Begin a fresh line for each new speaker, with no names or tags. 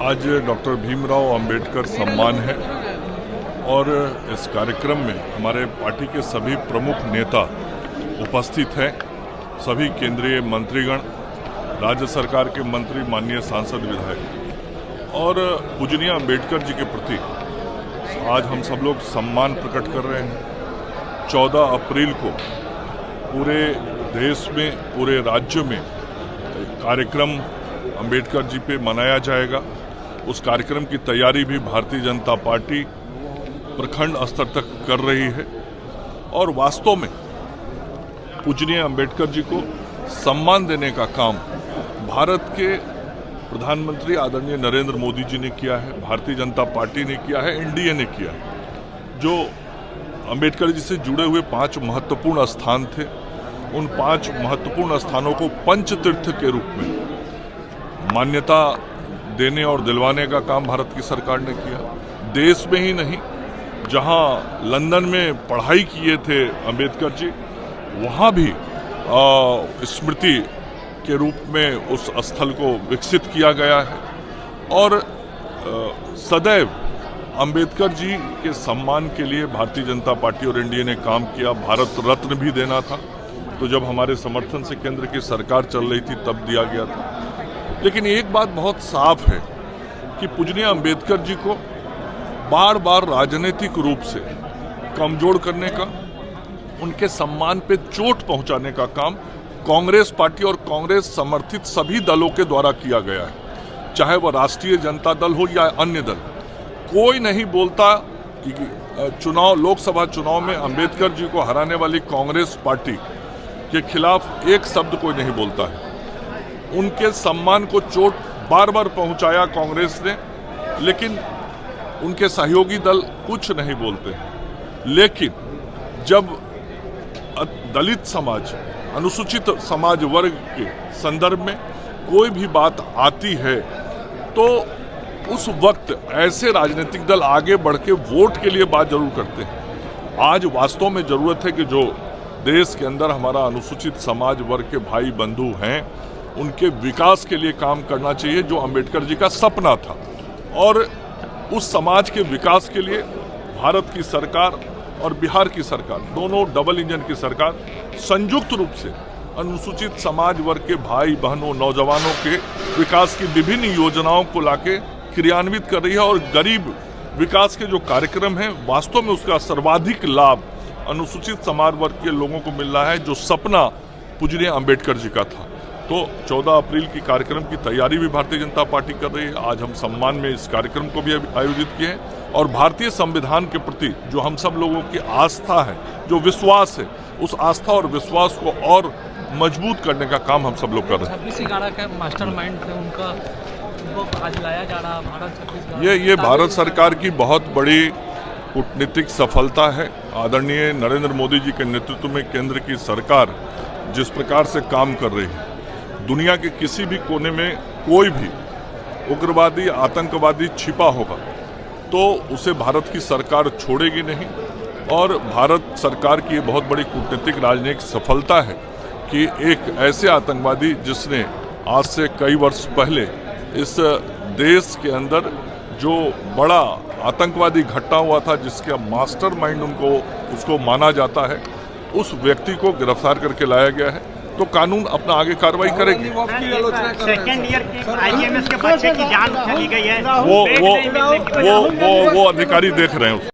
आज डॉक्टर भीमराव अंबेडकर सम्मान है और इस कार्यक्रम में हमारे पार्टी के सभी प्रमुख नेता उपस्थित हैं। सभी केंद्रीय मंत्रीगण, राज्य सरकार के मंत्री, माननीय सांसद, विधायक और पूजनीय अंबेडकर जी के प्रति आज हम सब लोग सम्मान प्रकट कर रहे हैं। 14 अप्रैल को पूरे देश में, पूरे राज्य में कार्यक्रम अंबेडकर जी पे मनाया जाएगा। उस कार्यक्रम की तैयारी भी भारतीय जनता पार्टी प्रखंड स्तर तक कर रही है और वास्तव में पूजनीय अंबेडकर जी को सम्मान देने का काम भारत के प्रधानमंत्री आदरणीय नरेंद्र मोदी जी ने किया है, भारतीय जनता पार्टी ने किया है, एनडीए ने किया है। जो अंबेडकर जी से जुड़े हुए 5 महत्वपूर्ण स्थान थे, उन 5 महत्वपूर्ण स्थानों को पंचतीर्थ के रूप में मान्यता देने और दिलवाने का काम भारत की सरकार ने किया। देश में ही नहीं, जहां लंदन में पढ़ाई किए थे अंबेडकर जी, वहां भी स्मृति के रूप में उस स्थल को विकसित किया गया है और सदैव अंबेडकर जी के सम्मान के लिए भारतीय जनता पार्टी और एनडीए ने काम किया। भारत रत्न भी देना था, तो जब हमारे समर्थन से केंद्र की सरकार चल रही थी तब दिया गया था। लेकिन एक बात बहुत साफ है कि पूजनीय अंबेडकर जी को बार बार राजनीतिक रूप से कमजोर करने का, उनके सम्मान पे चोट पहुंचाने का काम कांग्रेस पार्टी और कांग्रेस समर्थित सभी दलों के द्वारा किया गया है। चाहे वह राष्ट्रीय जनता दल हो या अन्य दल, कोई नहीं बोलता कि लोकसभा चुनाव में अंबेडकर जी को हराने वाली कांग्रेस पार्टी के खिलाफ एक शब्द कोई नहीं बोलता है। उनके सम्मान को चोट बार बार पहुंचाया कांग्रेस ने, लेकिन उनके सहयोगी दल कुछ नहीं बोलते हैं। लेकिन जब दलित समाज, अनुसूचित समाज वर्ग के संदर्भ में कोई भी बात आती है तो उस वक्त ऐसे राजनीतिक दल आगे बढ़ के वोट के लिए बात जरूर करते हैं। आज वास्तव में जरूरत है कि जो देश के अंदर हमारा अनुसूचित समाज वर्ग के भाई बंधु हैं, उनके विकास के लिए काम करना चाहिए, जो अंबेडकर जी का सपना था। और उस समाज के विकास के लिए भारत की सरकार और बिहार की सरकार, दोनों डबल इंजन की सरकार, संयुक्त रूप से अनुसूचित समाज वर्ग के भाई बहनों, नौजवानों के विकास की विभिन्न योजनाओं को लाके क्रियान्वित कर रही है। और गरीब विकास के जो कार्यक्रम हैं, वास्तव में उसका सर्वाधिक लाभ अनुसूचित समाज वर्ग के लोगों को मिल रहा है, जो सपना पूजनीय अंबेडकर जी का था। तो 14 अप्रैल की कार्यक्रम की तैयारी भी भारतीय जनता पार्टी कर रही है। आज हम सम्मान में इस कार्यक्रम को भी आयोजित किए हैं और भारतीय संविधान के प्रति जो हम सब लोगों की आस्था है, जो विश्वास है, उस आस्था और विश्वास को और मजबूत करने का काम हम सब लोग कर रहे हैं।
26/11 का मास्टरमाइंड थे उनका, आज लाया जा रहा भारत 26/11।
ये भारत सरकार की बहुत बड़ी कूटनीतिक सफलता है। आदरणीय नरेंद्र मोदी जी के नेतृत्व में केंद्र की सरकार जिस प्रकार से काम कर रही है, दुनिया के किसी भी कोने में कोई भी उग्रवादी, आतंकवादी छिपा होगा तो उसे भारत की सरकार छोड़ेगी नहीं। और भारत सरकार की बहुत बड़ी कूटनीतिक राजनीतिक सफलता है कि एक ऐसे आतंकवादी जिसने आज से कई वर्ष पहले इस देश के अंदर जो बड़ा आतंकवादी घटना हुआ था, जिसका मास्टरमाइंड उसको माना जाता है, उस व्यक्ति को गिरफ्तार करके लाया गया है। तो कानून अपना आगे कार्रवाई करेगी।
सेकेंड ईयर के आईएमएस के बच्चे की जान चली गई है,
वो अधिकारी देख रहे हैं।